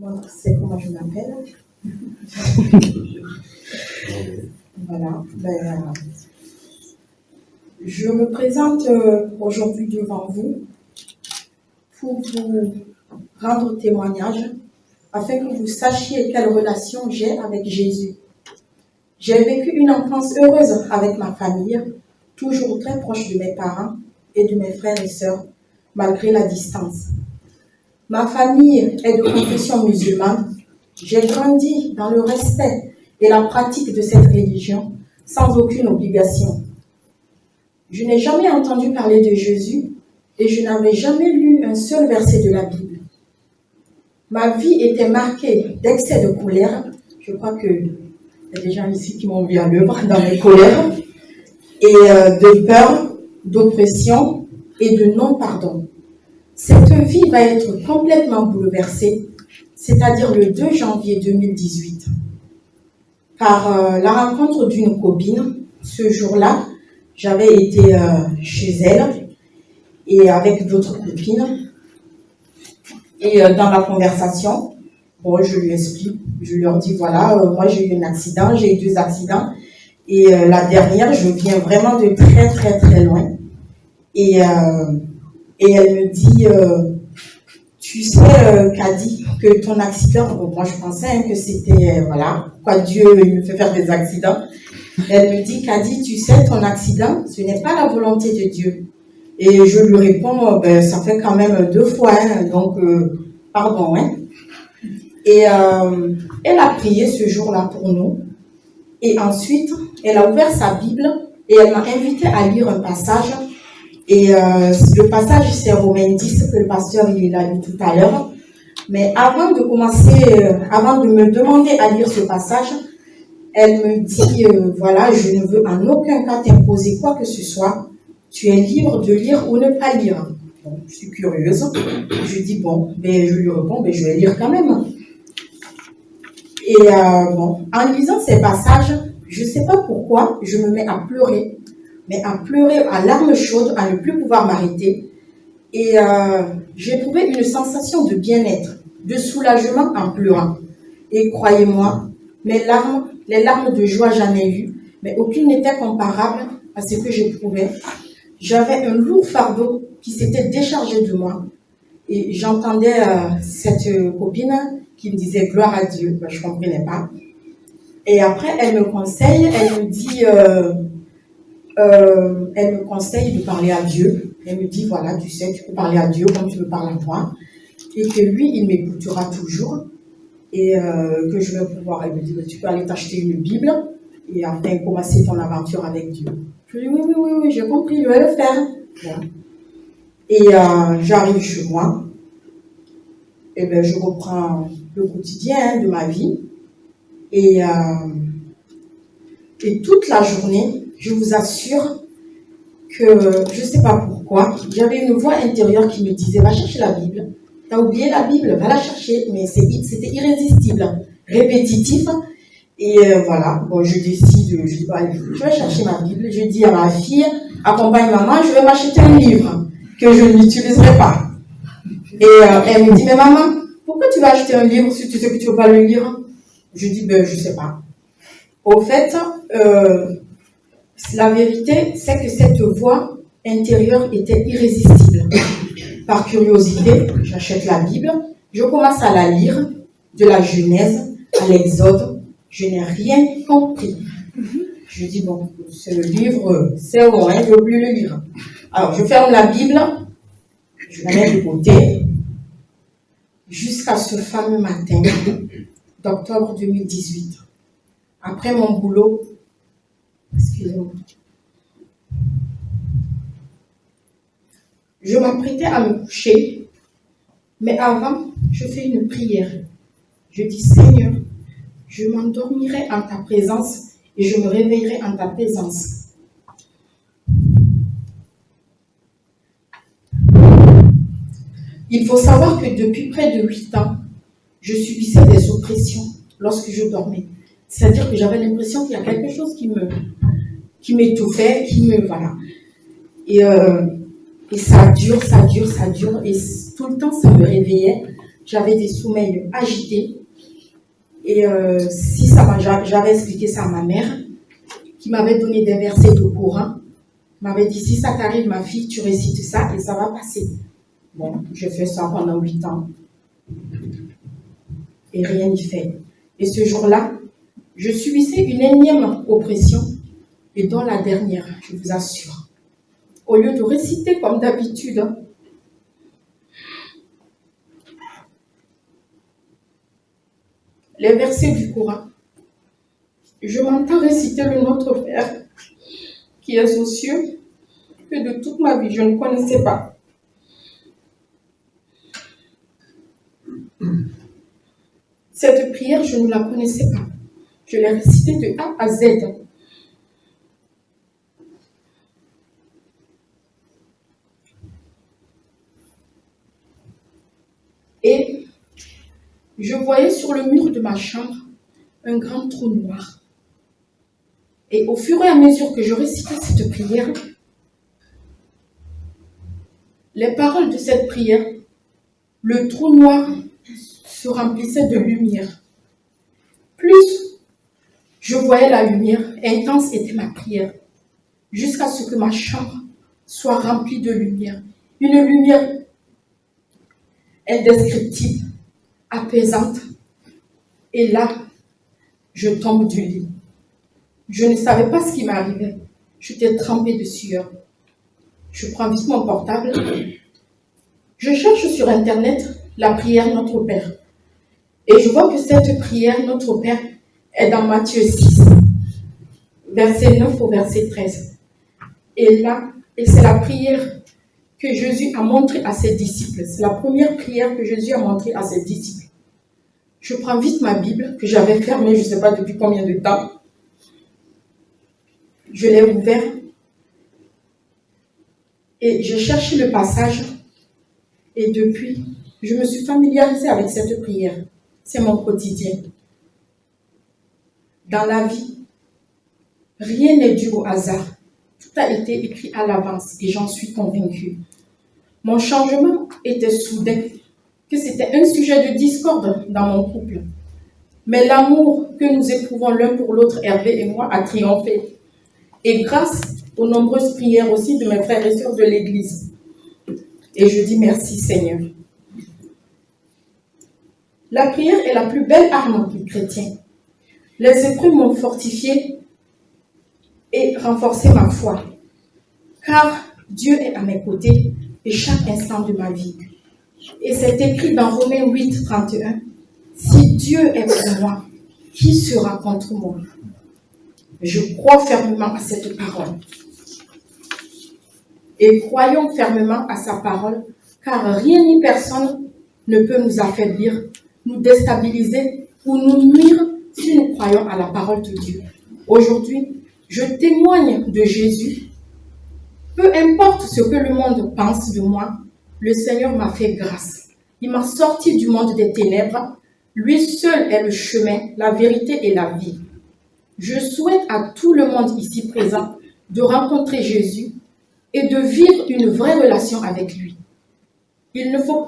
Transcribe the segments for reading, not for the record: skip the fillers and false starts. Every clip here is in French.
Moi, c'est comment je m'appelle. Voilà. Je me présente aujourd'hui devant vous pour vous rendre témoignage afin que vous sachiez quelle relation j'ai avec Jésus. J'ai vécu une enfance heureuse avec ma famille, toujours très proche de mes parents et de mes frères et sœurs, malgré la distance. Ma famille est de confession musulmane. J'ai grandi dans le respect et la pratique de cette religion sans aucune obligation. Je n'ai jamais entendu parler de Jésus et je n'avais jamais lu un seul verset de la Bible. Ma vie était marquée d'excès de colère. Je crois qu'il y a des gens ici qui m'ont vu à l'œuvre dans mes colères, et de peur, d'oppression et de non-pardon. Cette vie va être complètement bouleversée, c'est-à-dire le 2 janvier 2018, par la rencontre d'une copine. Ce jour-là, j'avais été chez elle et avec d'autres copines. Et dans la conversation, je lui explique, je leur dis voilà, moi j'ai eu un accident, j'ai eu 2 accidents. Et la dernière, je viens vraiment de très très très loin. Et elle me dit, tu sais, Kadi, que ton accident, moi je pensais que c'était, voilà, pourquoi Dieu me fait faire des accidents. Elle me dit, Kadi, tu sais, ton accident, ce n'est pas la volonté de Dieu. Et je lui réponds, ça fait quand même 2 fois, donc pardon. Et elle a prié ce jour-là pour nous. Et ensuite, elle a ouvert sa Bible et elle m'a invité à lire un passage. Et le passage, c'est Romains 10 que le pasteur il a lu tout à l'heure. Mais avant de commencer, avant de me demander à lire ce passage, elle me dit, voilà, je ne veux en aucun cas t'imposer quoi que ce soit. Tu es libre de lire ou ne pas lire. Bon, je suis curieuse. Je dis, je lui réponds, je vais lire quand même. Et en lisant ces passages, je ne sais pas pourquoi, je me mets à pleurer. Mais à pleurer à larmes chaudes, à ne plus pouvoir m'arrêter. Et j'ai éprouvé une sensation de bien-être, de soulagement en pleurant. Et croyez-moi, les larmes de joie, j'en ai eu, mais aucune n'était comparable à ce que j'éprouvais. J'avais un lourd fardeau qui s'était déchargé de moi. Et j'entendais cette copine qui me disait « Gloire à Dieu ». Je ne comprenais pas. Et après, elle me conseille, elle me dit... elle me conseille de parler à Dieu. Elle me dit, voilà, tu sais, tu peux parler à Dieu comme tu me parles à moi. Et que lui, il m'écoutera toujours. Et que je vais pouvoir, elle me dit, tu peux aller t'acheter une Bible et enfin commencer ton aventure avec Dieu. Je lui dis, oui, j'ai compris, je vais le faire. Voilà. Et j'arrive chez moi. Et je reprends le quotidien de ma vie. Et toute la journée, je vous assure que, je ne sais pas pourquoi, j'avais une voix intérieure qui me disait, va chercher la Bible. Tu as oublié la Bible, va la chercher. Mais c'était irrésistible, répétitif. Et voilà, je décide, je vais chercher ma Bible. Je dis à ma fille, accompagne maman, je vais m'acheter un livre que je n'utiliserai pas. Et elle me dit, mais maman, pourquoi tu vas acheter un livre si tu sais que tu ne veux pas le lire? Je dis, je ne sais pas. Au fait, la vérité, c'est que cette voix intérieure était irrésistible. Par curiosité, j'achète la Bible, je commence à la lire, de la Genèse à l'Exode, je n'ai rien compris. Je dis, c'est le livre, c'est bon, je ne veux plus le lire. Alors, je ferme la Bible, je la mets de côté, jusqu'à ce fameux matin d'octobre 2018. Après mon boulot, excusez-moi, je m'apprêtais à me coucher, mais avant, je fais une prière. Je dis, Seigneur, je m'endormirai en ta présence et je me réveillerai en ta présence. Il faut savoir que depuis près de 8 ans, je subissais des oppressions lorsque je dormais. C'est-à-dire que j'avais l'impression qu'il y a quelque chose qui m'étouffait, voilà. Et ça dure, et tout le temps ça me réveillait. j'avais des sommeils agités. Et j'avais expliqué ça à ma mère, qui m'avait donné des versets du Coran, m'avait dit, si ça t'arrive, ma fille, tu récites ça et ça va passer. Bon, je fais ça pendant 8 ans. Et rien n'y fait. Et ce jour-là, je subissais une énième oppression, et dont la dernière, je vous assure. Au lieu de réciter comme d'habitude, les versets du Coran, je m'entends réciter le Notre Père, qui est aux cieux, que de toute ma vie, je ne connaissais pas. Cette prière, je ne la connaissais pas. Je l'ai récitée de A à Z. Et je voyais sur le mur de ma chambre un grand trou noir. Et au fur et à mesure que je récitais cette prière, les paroles de cette prière, le trou noir se remplissait de lumière. Plus je voyais la lumière, intense était ma prière, jusqu'à ce que ma chambre soit remplie de lumière. Une lumière indescriptible, apaisante. Et là, je tombe du lit. Je ne savais pas ce qui m'arrivait. J'étais trempée de sueur. Je prends vite mon portable. Je cherche sur Internet la prière Notre Père. Et je vois que cette prière Notre Père est dans Matthieu 6, verset 9 au verset 13. Et c'est la prière que Jésus a montrée à ses disciples. C'est la première prière que Jésus a montrée à ses disciples. Je prends vite ma Bible, que j'avais fermée, je ne sais pas depuis combien de temps. Je l'ai ouverte. Et j'ai cherché le passage. Et depuis, je me suis familiarisée avec cette prière. C'est mon quotidien. Dans la vie, rien n'est dû au hasard. Tout a été écrit à l'avance et j'en suis convaincue. Mon changement était soudain, que c'était un sujet de discorde dans mon couple. Mais l'amour que nous éprouvons l'un pour l'autre, Hervé et moi, a triomphé. Et grâce aux nombreuses prières aussi de mes frères et sœurs de l'Église. Et je dis merci Seigneur. La prière est la plus belle arme du chrétien. Les épreuves m'ont fortifié et renforcé ma foi. Car Dieu est à mes côtés et chaque instant de ma vie. Et c'est écrit dans Romains 8, 31. Si Dieu est pour moi, qui sera contre moi? Je crois fermement à cette parole. Et croyons fermement à sa parole, car rien ni personne ne peut nous affaiblir, nous déstabiliser ou nous nuire si nous croyons à la parole de Dieu. Aujourd'hui, je témoigne de Jésus. Peu importe ce que le monde pense de moi, le Seigneur m'a fait grâce. Il m'a sorti du monde des ténèbres. Lui seul est le chemin, la vérité et la vie. Je souhaite à tout le monde ici présent de rencontrer Jésus et de vivre une vraie relation avec lui. Il ne faut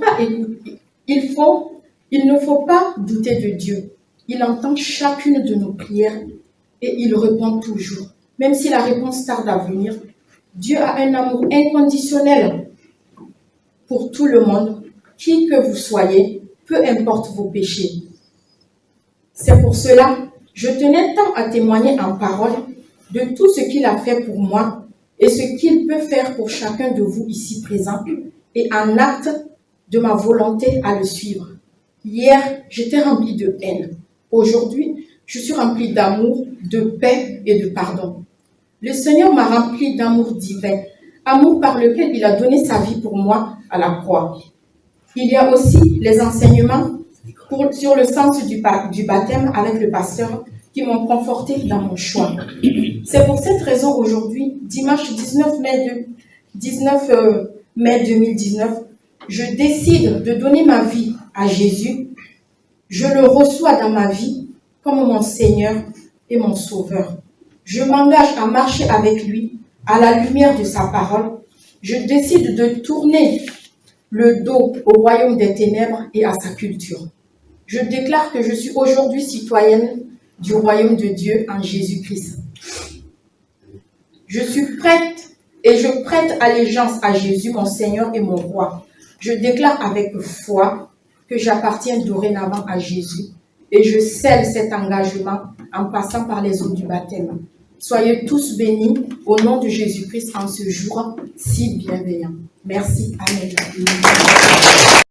pas douter de Dieu. Il entend chacune de nos prières et il répond toujours. Même si la réponse tarde à venir, Dieu a un amour inconditionnel pour tout le monde, qui que vous soyez, peu importe vos péchés. C'est pour cela, je tenais tant à témoigner en parole de tout ce qu'il a fait pour moi et ce qu'il peut faire pour chacun de vous ici présents et en acte de ma volonté à le suivre. Hier, j'étais remplie de haine. Aujourd'hui, je suis remplie d'amour, de paix et de pardon. Le Seigneur m'a remplie d'amour divin, amour par lequel il a donné sa vie pour moi à la croix. Il y a aussi les enseignements sur le sens du baptême avec le pasteur qui m'ont conforté dans mon choix. C'est pour cette raison aujourd'hui, dimanche 19 mai 2019, je décide de donner ma vie à Jésus. Je le reçois dans ma vie comme mon Seigneur et mon Sauveur. Je m'engage à marcher avec lui à la lumière de sa parole. Je décide de tourner le dos au royaume des ténèbres et à sa culture. Je déclare que je suis aujourd'hui citoyenne du royaume de Dieu en Jésus-Christ. Je suis prête et je prête allégeance à Jésus, mon Seigneur et mon Roi. Je déclare avec foi que j'appartiens dorénavant à Jésus et je scelle cet engagement en passant par les eaux du baptême. Soyez tous bénis au nom de Jésus-Christ en ce jour si bienveillant. Merci. Amen.